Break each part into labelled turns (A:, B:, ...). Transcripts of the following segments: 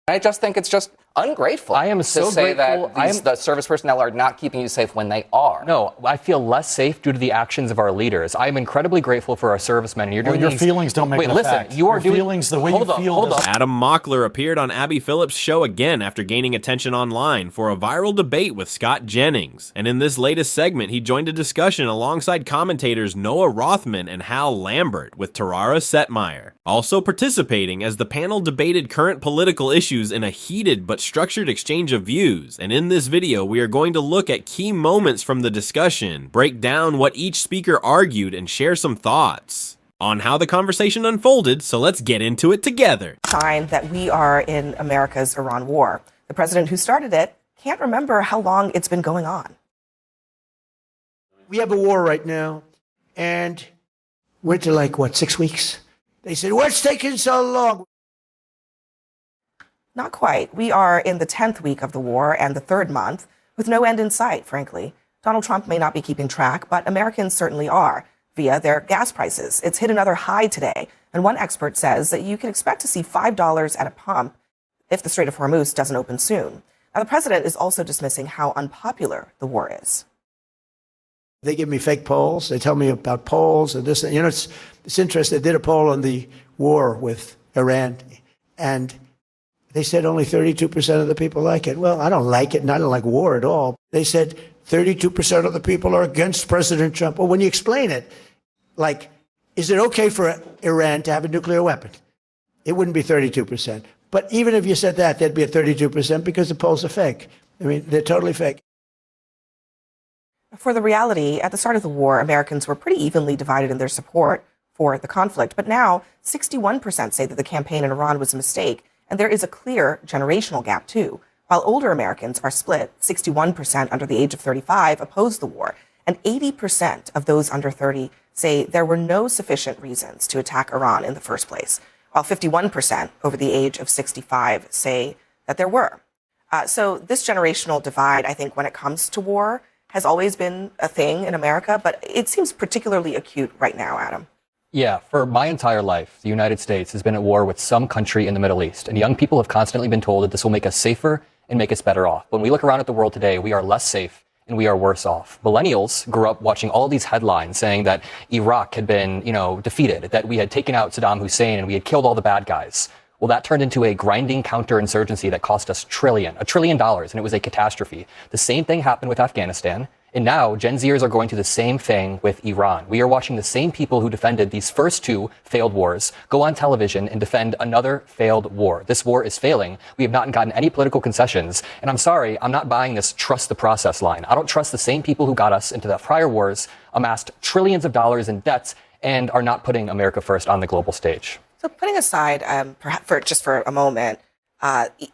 A: I just think it's just ungrateful.
B: I am so
A: to say
B: grateful.
A: that the service personnel are not keeping you safe when they are.
B: No, I feel less safe due to the actions of our leaders. I am incredibly grateful for our servicemen. You're doing
C: your feelings don't make it a fact.
B: You are
C: your
B: doing
C: feelings, the way you feel.
B: Hold up.
D: Adam Mockler appeared on Abby Phillip Show again after gaining attention online for a viral debate with Scott Jennings. And in this latest segment, he joined a discussion alongside commentators Noah Rothman and Hal Lambert with Tarara Setmeyer. Also participating as the panel debated current political issues in a heated but structured exchange of views. And in this video, we are going to look at key moments from the discussion, break down what each speaker argued, and share some thoughts on how the conversation unfolded, so let's get into it together.
E: Sign that we are in America's Iran war. The president who started it can't remember how long it's been going on.
F: We have a war right now, and we're to like, what, 6 weeks? They said, what's taking so long?
E: Not quite. We are in the 10th week of the war and the 3rd month, with no end in sight, frankly. Donald Trump may not be keeping track, but Americans certainly are, via their gas prices. It's hit another high today, and one expert says that you can expect to see $5 at a pump if the Strait of Hormuz doesn't open soon. Now, the president is also dismissing how unpopular the war is.
F: They give me fake polls. They tell me about polls and this. You know, it's interesting. They did a poll on the war with Iran, and they said only 32% of the people like it. Well, I don't like it, and I don't like war at all. They said 32% of the people are against President Trump. Well, when you explain it, like, is it okay for Iran to have a nuclear weapon? It wouldn't be 32%. But even if you said that, there'd be a 32% because the polls are fake. I mean, they're totally fake.
E: For the reality, at the start of the war, Americans were pretty evenly divided in their support for the conflict. But now, 61% say that the campaign in Iran was a mistake. And there is a clear generational gap, too. While older Americans are split, 61% under the age of 35 oppose the war. And 80% of those under 30 say there were no sufficient reasons to attack Iran in the first place, while 51% over the age of 65 say that there were. So this generational divide, I think, when it comes to war, has always been a thing in America, but it seems particularly acute right now, Adam.
B: Yeah, for my entire life, the United States has been at war with some country in the Middle East, and young people have constantly been told that this will make us safer and make us better off. When we look around at the world today, we are less safe and we are worse off. Millennials grew up watching all these headlines saying that Iraq had been, defeated, that we had taken out Saddam Hussein and we had killed all the bad guys. Well, that turned into a grinding counterinsurgency that cost us $1 trillion, and it was a catastrophe. The same thing happened with Afghanistan. And now Gen Zers are going through the same thing with Iran. We are watching the same people who defended these first two failed wars go on television and defend another failed war. This war is failing. We have not gotten any political concessions. And I'm sorry, I'm not buying this trust the process line. I don't trust the same people who got us into the prior wars, amassed trillions of dollars in debts, and are not putting America first on the global stage.
E: So putting aside, perhaps for a moment,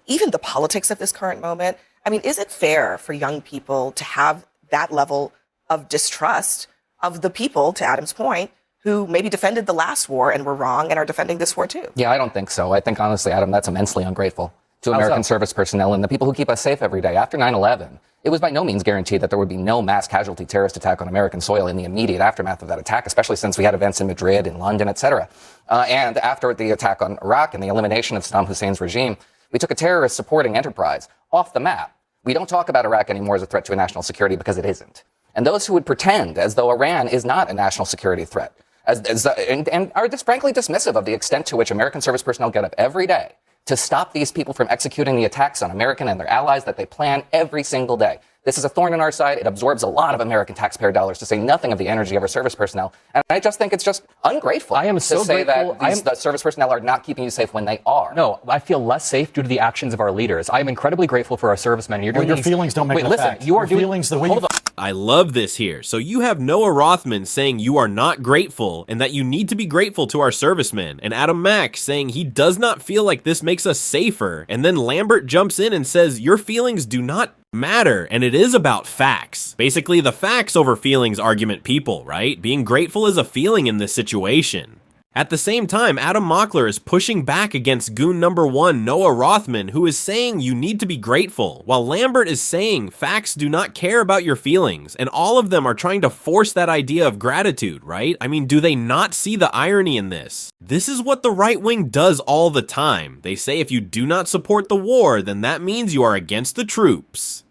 E: even the politics of this current moment, I mean, is it fair for young people to have that level of distrust of the people, to Adam's point, who maybe defended the last war and were wrong and are defending this war too?
A: Yeah, I don't think so. I think, honestly, Adam, that's immensely ungrateful to American service personnel and the people who keep us safe every day. After 9/11, it was by no means guaranteed that there would be no mass casualty terrorist attack on American soil in the immediate aftermath of that attack, especially since we had events in Madrid, in London, etc. And after the attack on Iraq and the elimination of Saddam Hussein's regime, we took a terrorist supporting enterprise off the map. We don't talk about Iraq anymore as a threat to national security because it isn't. And those who would pretend as though Iran is not a national security threat and are just frankly dismissive of the extent to which American service personnel get up every day to stop these people from executing the attacks on American and their allies that they plan every single day. This is a thorn in our side. It absorbs a lot of American taxpayer dollars, to say nothing of the energy of our service personnel. And I just think it's just ungrateful
B: I am so
A: to say
B: grateful.
A: that the service personnel are not keeping you safe when they are.
B: No, I feel less safe due to the actions of our leaders. I am incredibly grateful for our servicemen. You're doing
C: your feelings don't make it a fact.
B: You are
C: your
B: doing
C: feelings the way you
D: I love this here. So you have Noah Rothman saying you are not grateful and that you need to be grateful to our servicemen. And Adam Mack saying he does not feel like this makes us safer. And then Lambert jumps in and says your feelings do not matter and it is about facts. Basically the facts over feelings argument people, right? Being grateful is a feeling in this situation. At the same time, Adam Mockler is pushing back against goon number 1, Noah Rothman, who is saying you need to be grateful, while Lambert is saying facts do not care about your feelings, and all of them are trying to force that idea of gratitude, right? I mean, do they not see the irony in this? This is what the right wing does all the time. They say if you do not support the war, then that means you are against the troops.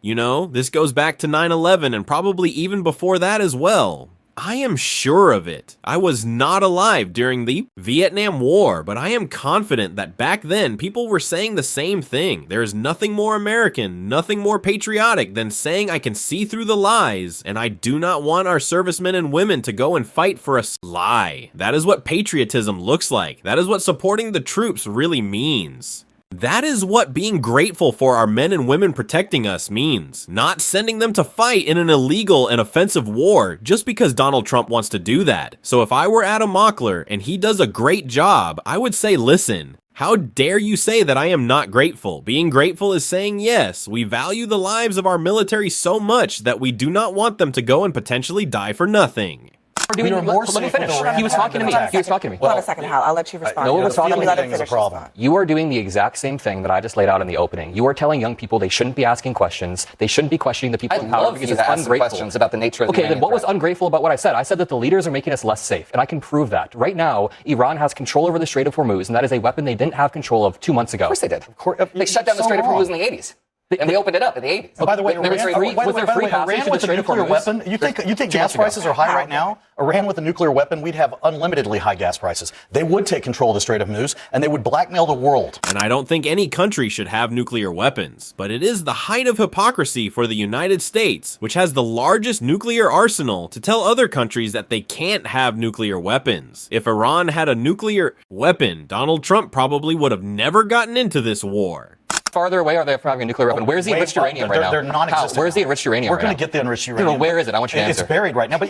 D: You know, this goes back to 9/11 and probably even before that as well. I am sure of it. I was not alive during the Vietnam War, but I am confident that back then people were saying the same thing. There is nothing more American, nothing more patriotic than saying I can see through the lies, and I do not want our servicemen and women to go and fight for a lie. That is what patriotism looks like. That is what supporting the troops really means. That is what being grateful for our men and women protecting us means, not sending them to fight in an illegal and offensive war just because Donald Trump wants to do that. So if I were Adam Mockler and he does a great job, I would say, listen, how dare you say that I am not grateful? Being grateful is saying, yes, we value the lives of our military so much that we do not want them to go and potentially die for nothing.
B: Let me finish. He was talking to me.
E: Hold on a second, Hal. I'll let you respond.
B: No one was talking
E: Let him finish his thought.
B: You are doing the exact same thing that I just laid out in the opening. You are telling young people they shouldn't be asking questions. They shouldn't be questioning the people in power because it's ungrateful.
A: Questions about the nature of the
B: Okay, then
A: Iranian
B: what was
A: threat.
B: ungrateful about what I said? I said that the leaders are making us less safe, and I can prove that. Right now, Iran has control over the Strait of Hormuz, and that is a weapon they didn't have control of 2 months ago.
A: Of course they did. They shut down the Strait of Hormuz in the 80s. And we opened it up in the 80s.
G: By the way,
B: Was there free passage to the
G: Iran with a
B: Strait of
G: nuclear
B: Hormuz?
G: weapon, you think gas prices are high right now? Iran with a nuclear weapon, we'd have unlimitedly high gas prices. They would take control of the Strait of Hormuz, and they would blackmail the world.
D: And I don't think any country should have nuclear weapons, but it is the height of hypocrisy for the United States, which has the largest nuclear arsenal, to tell other countries that they can't have nuclear weapons. If Iran had a nuclear weapon, Donald Trump probably would have never gotten into this war.
B: Farther away are they from having a nuclear weapon? Where's the enriched uranium right now?
G: They're non-existent.
B: Where's the enriched uranium
G: We're
B: right
G: going
B: now?
G: to get the enriched uranium.
B: No, where is it? I want you to answer.
G: It's buried right now. But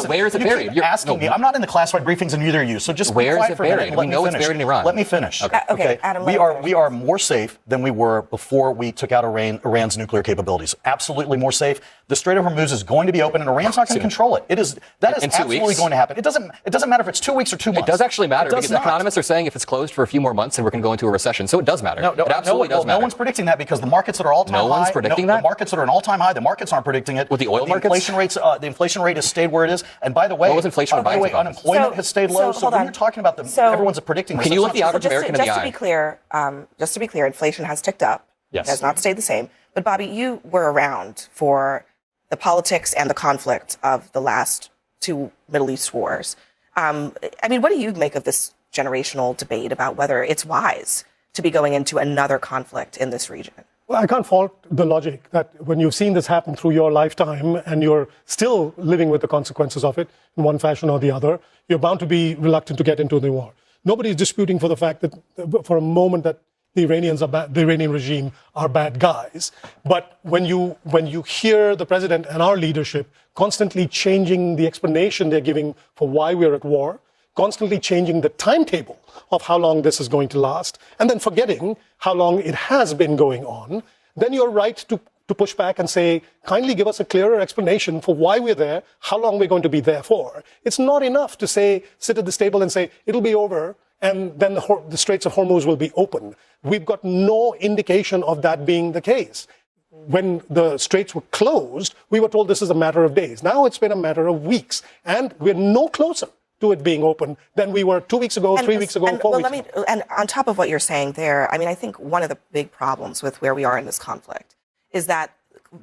B: where is it buried?
G: You're asking me. I'm not in the classified briefings, and neither are you. So just
B: where
G: be
B: is
G: quiet
B: it
G: for a minute
B: buried?
G: and let
B: We
G: me
B: know
G: finish.
B: it's buried in Iran.
G: Let me finish.
E: Okay, Adam,
G: we are more safe than we were before we took out Iran's nuclear capabilities. Absolutely more safe. The Strait of Hormuz is going to be open, and Iran's not going to control it. That is absolutely going to happen. It doesn't matter if it's 2 weeks or 2 months.
B: It does actually matter
G: It does
B: because
G: not.
B: economists are saying if it's closed for a few more months, then we're going to go into a recession. So it does matter. It absolutely does matter.
G: No one's predicting that because the markets that are all-time high.
B: No one's predicting that?
G: The markets that are an all-time high. The markets aren't predicting it.
B: With the oil markets?
G: The inflation rate has stayed where it is. And by the way,
B: What was inflation when Biden took office?
G: unemployment has stayed low. So when you're talking about everyone's predicting this.
B: Can you look the average
E: just
B: American in the eye?
E: Just to be clear, inflation has ticked up.
B: Yes.
E: It has not stayed the same. But Bobby, you were around for the politics and the conflict of the last two Middle East wars. I mean, what do you make of this generational debate about whether it's wise to be going into another conflict in this region?
H: Well, I can't fault the logic that when you've seen this happen through your lifetime and you're still living with the consequences of it in one fashion or the other, you're bound to be reluctant to get into the war. Nobody's disputing for the fact that for a moment that the Iranians are the Iranian regime are bad guys. But when you hear the president and our leadership constantly changing the explanation they're giving for why we're at war, constantly changing the timetable of how long this is going to last, and then forgetting how long it has been going on, then you're right to push back and say, kindly give us a clearer explanation for why we're there, how long we're going to be there for. It's not enough to say, sit at this table and say, it'll be over, and then the Straits of Hormuz will be open. We've got no indication of that being the case. When the straits were closed, we were told this is a matter of days. Now it's been a matter of weeks, and we're no closer to it being open than we were 2 weeks ago, 3 weeks ago, 4 weeks ago.
E: And on top of what you're saying there, I mean, I think one of the big problems with where we are in this conflict is that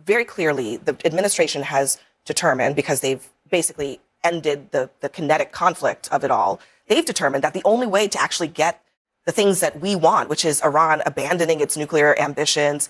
E: very clearly the administration has determined, because they've basically ended the kinetic conflict of it all, they've determined that the only way to actually get the things that we want, which is Iran abandoning its nuclear ambitions,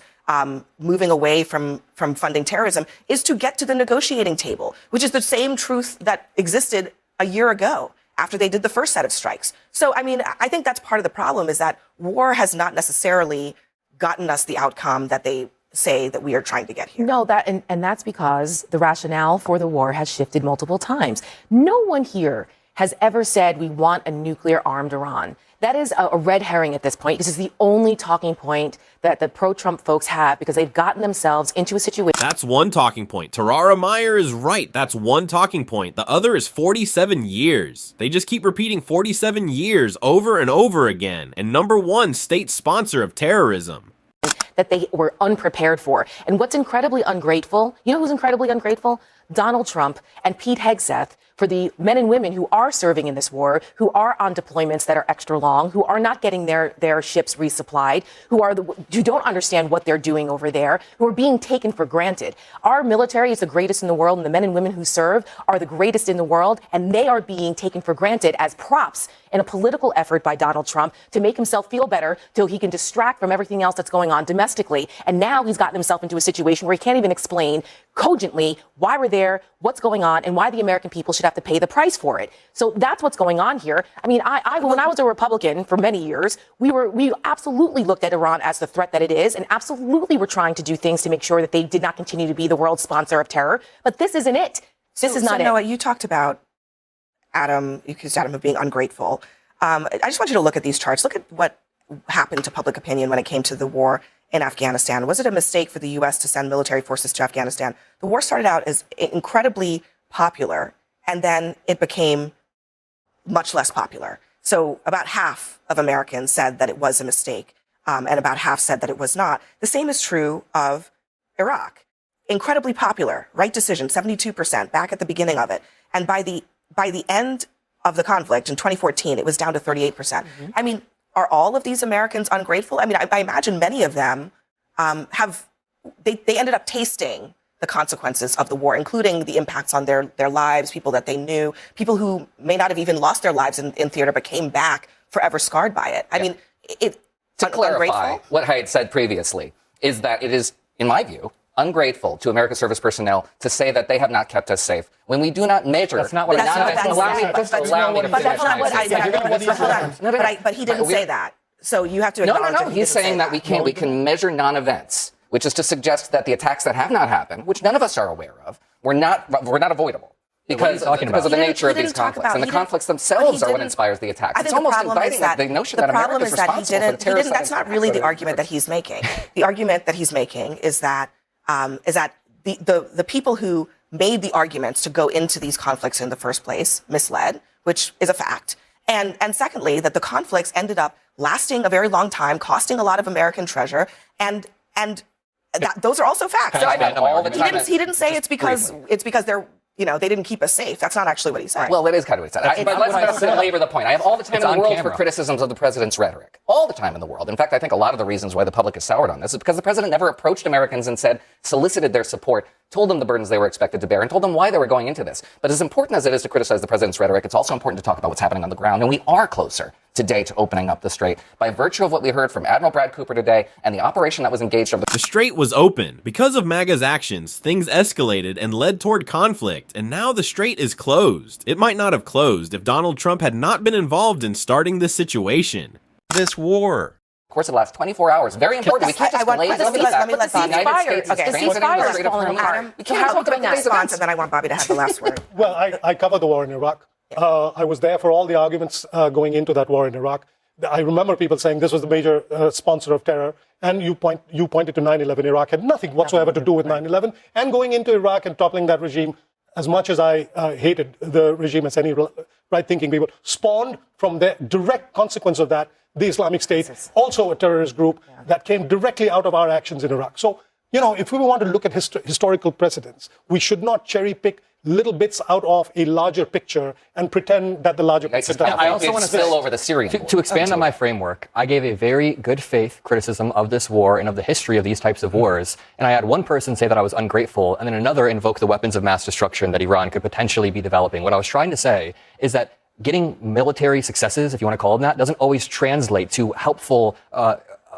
E: moving away from funding terrorism, is to get to the negotiating table, which is the same truth that existed a year ago after they did the first set of strikes. So, I mean, I think that's part of the problem, is that war has not necessarily gotten us the outcome that they say that we are trying to get here.
I: No, and that's because the rationale for the war has shifted multiple times. No one here has ever said we want a nuclear-armed Iran. That is a red herring at this point, because it's the only talking point that the pro-Trump folks have, because they've gotten themselves into a situation.
D: That's one talking point. Tarara Meyer is right. That's one talking point. The other is 47 years. They just keep repeating 47 years over and over again. And number one state sponsor of terrorism.
I: That they were unprepared for. And what's incredibly ungrateful, you know who's incredibly ungrateful? Donald Trump and Pete Hegseth, for the men and women who are serving in this war, who are on deployments that are extra long, who are not getting their ships resupplied, who don't understand what they're doing over there, who are being taken for granted. Our military is the greatest in the world, and the men and women who serve are the greatest in the world, and they are being taken for granted as props in a political effort by Donald Trump to make himself feel better till he can distract from everything else that's going on domestically. And now he's gotten himself into a situation where he can't even explain cogently why we're there, what's going on, and why the American people should have to pay the price for it. So that's what's going on here. I mean, when I was a Republican for many years, we absolutely looked at Iran as the threat that it is, and absolutely were trying to do things to make sure that they did not continue to be the world's sponsor of terror. But this isn't it. This is not it.
E: Noah, you talked about Adam, you accused Adam of being ungrateful. I just want you to look at these charts. Look at what happened to public opinion when it came to the war in Afghanistan. Was it a mistake for the U.S. to send military forces to Afghanistan? The war started out as incredibly popular, and then it became much less popular. So about half of Americans said that it was a mistake, and about half said that it was not. The same is true of Iraq. Incredibly popular, right decision, 72% back at the beginning of it. And by the end of the conflict in 2014, it was down to 38%. Mm-hmm. I mean, are all of these Americans ungrateful? I mean, I imagine many of them they ended up tasting the consequences of the war, including the impacts on their lives, people that they knew, people who may not have even lost their lives in theater but came back forever scarred by it. I mean,
A: to clarify what I had said previously is that it is, in my view, ungrateful to American service personnel to say that they have not kept us safe when we do not measure.
B: That's not what
E: But he didn't say that. So you have to acknowledge
A: No. He's saying that we can measure non-events, which is to suggest that the attacks that have not happened, which none of us are aware of, were not avoidable. Because of the nature of these conflicts. And the conflicts themselves are what inspires the attacks. It's almost inviting the notion that America is responsible for the terrorist.
E: That's not really the argument that he's making. The argument that he's making is that the people who made the arguments to go into these conflicts in the first place misled, which is a fact. And secondly, that the conflicts ended up lasting a very long time, costing a lot of American treasure, and those are also facts. He didn't say it's because they're they didn't keep us safe. That's not actually what he said.
A: Well, that is kind of what he said. But let's belabor the point. I have all the time in the world for criticisms of the president's rhetoric. All the time in the world. In fact, I think a lot of the reasons why the public is soured on this is because the president never approached Americans and solicited their support, told them the burdens they were expected to bear, and told them why they were going into this. But as important as it is to criticize the president's rhetoric, it's also important to talk about what's happening on the ground. And we are closer today to opening up the Strait by virtue of what we heard from Admiral Brad Cooper today and the operation that was engaged over
D: the Strait was open. Because of MAGA's actions, things escalated and led toward conflict, and now the Strait is closed. It might not have closed if Donald Trump had not been involved in starting this situation. This war.
A: Of course, it lasts 24 hours. Very important. We can't just delay the
I: ceasefire.
E: We can't talk about the response, and then I want Bobby to have the last word.
H: Well, I covered the war in Iraq. I was there for all the arguments going into that war in Iraq. I remember people saying this was the major sponsor of terror. And you pointed to 9/11. Iraq had nothing whatsoever to do with 9/11. And going into Iraq and toppling that regime, as much as I hated the regime as any right-thinking people, spawned from the direct consequence of that, the Islamic State, also a terrorist group that came directly out of our actions in Iraq. So, if we want to look at historical precedents, we should not cherry-pick little bits out of a larger picture and pretend that the larger picture doesn't.
A: I also want to spill over the Syrian war.
B: To expand on my framework, I gave a very good faith criticism of this war and of the history of these types of wars. And I had one person say that I was ungrateful, and then another invoke the weapons of mass destruction that Iran could potentially be developing. What I was trying to say is that getting military successes, if you want to call them that, doesn't always translate to helpful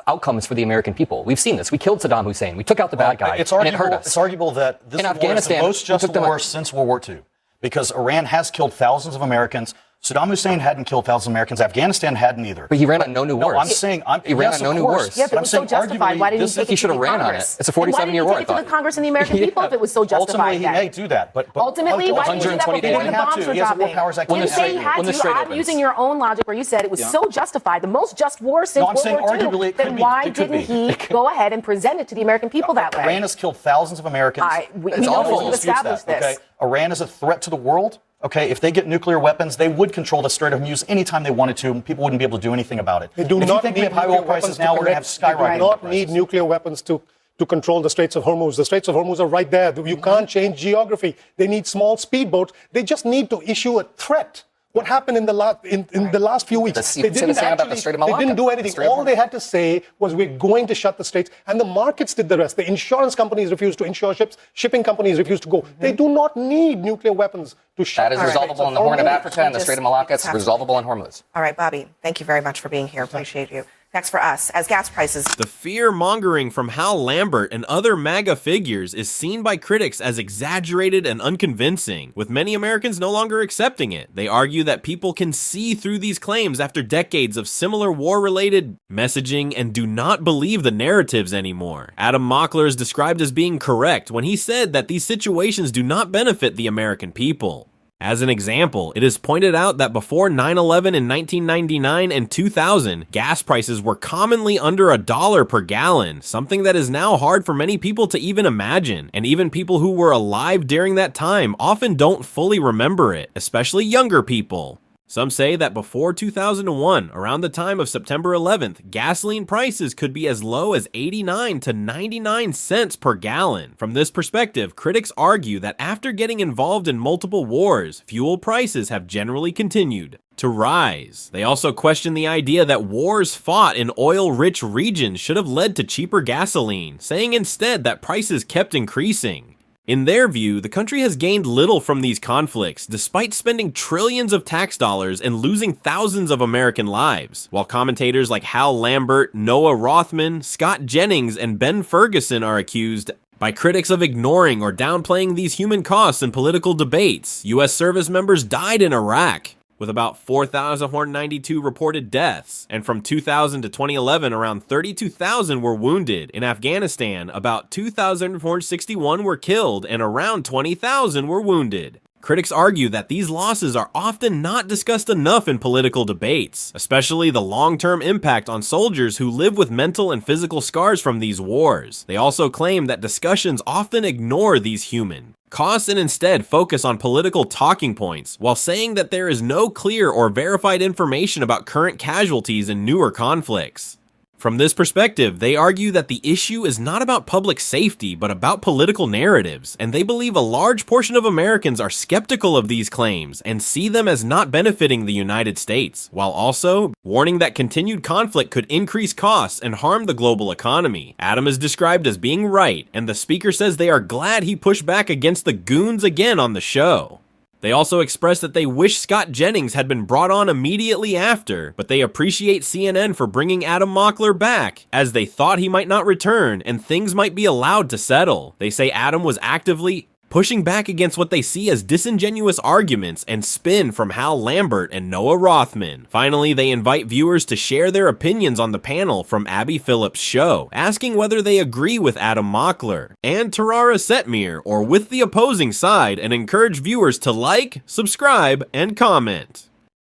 B: outcomes for the American people. We've seen this. We killed Saddam Hussein. We took out the bad guy, and it hurt us.
G: It's arguable that this war is the most just war since World War II, because Iran has killed thousands of Americans, Saddam Hussein hadn't killed thousands of Americans. Afghanistan hadn't either.
B: But he ran on no new wars.
G: No, I'm saying
B: he ran on no new wars.
I: Yeah, but it was so justified. Why didn't he take it to the Congress?
B: It's a 47-year war.
I: Why didn't he take it to the Congress and the American people if it was so justified?
G: Ultimately, he may do that. But
I: ultimately, why didn't he do that before the bombs were dropping? Didn't say he had to. I'm using your own logic where you said it was so justified, the most just war since World War II. Then why didn't he go ahead and present it to the American people that way?
G: Iran has killed thousands of Americans.
I: We know we've established this.
G: Okay? Iran is a threat to the world. Okay, if they get nuclear weapons, they would control the Strait of Hormuz anytime they wanted to, and people wouldn't be able to do anything about it.
H: They do
G: if
H: not
G: you think we have high oil prices now, we're going to have skyrocketing.
H: They do not need nuclear weapons to control the Straits of Hormuz. The Straits of Hormuz are right there. You can't change geography. They need small speedboats. They just need to issue a threat. What happened in the last few weeks? They didn't do anything. All they had to say was, we're going to shut the straits, and the markets did the rest. The insurance companies refused to insure ships. Shipping companies refused to go. They do not need nuclear weapons to shut.
A: That is resolvable in the Horn of Africa and the Strait of Malacca. It's resolvable in Hormuz.
E: All right, Bobby, thank you very much for being here. Appreciate you. Next for us, as gas prices.
D: The fear-mongering from Hal Lambert and other MAGA figures is seen by critics as exaggerated and unconvincing, with many Americans no longer accepting it. They argue that people can see through these claims after decades of similar war-related messaging and do not believe the narratives anymore. Adam Mockler is described as being correct when he said that these situations do not benefit the American people. As an example, it is pointed out that before 9/11 in 1999 and 2000, gas prices were commonly under $1 per gallon, something that is now hard for many people to even imagine, and even people who were alive during that time often don't fully remember it, especially younger people. Some say that before 2001, around the time of September 11th, gasoline prices could be as low as 89 to 99 cents per gallon. From this perspective, critics argue that after getting involved in multiple wars, fuel prices have generally continued to rise. They also question the idea that wars fought in oil-rich regions should have led to cheaper gasoline, saying instead that prices kept increasing. In their view, the country has gained little from these conflicts, despite spending trillions of tax dollars and losing thousands of American lives, while commentators like Hal Lambert, Noah Rothman, Scott Jennings, and Ben Ferguson are accused by critics of ignoring or downplaying these human costs in political debates. U.S. service members died in Iraq, with about 4,492 reported deaths, and from 2000 to 2011, around 32,000 were wounded. In Afghanistan, about 2,461 were killed, and around 20,000 were wounded. Critics argue that these losses are often not discussed enough in political debates, especially the long-term impact on soldiers who live with mental and physical scars from these wars. They also claim that discussions often ignore these human costs and instead focus on political talking points, while saying that there is no clear or verified information about current casualties in newer conflicts. From this perspective, they argue that the issue is not about public safety, but about political narratives, and they believe a large portion of Americans are skeptical of these claims and see them as not benefiting the United States, while also warning that continued conflict could increase costs and harm the global economy. Adam is described as being right, and the speaker says they are glad he pushed back against the goons again on the show. They also expressed that they wish Scott Jennings had been brought on immediately after, but they appreciate CNN for bringing Adam Mockler back, as they thought he might not return and things might be allowed to settle. They say Adam was actively pushing back against what they see as disingenuous arguments and spin from Hal Lambert and Noah Rothman. Finally, they invite viewers to share their opinions on the panel from Abby Phillip Show, asking whether they agree with Adam Mockler and Tarara Setmir or with the opposing side, and encourage viewers to like, subscribe, and comment.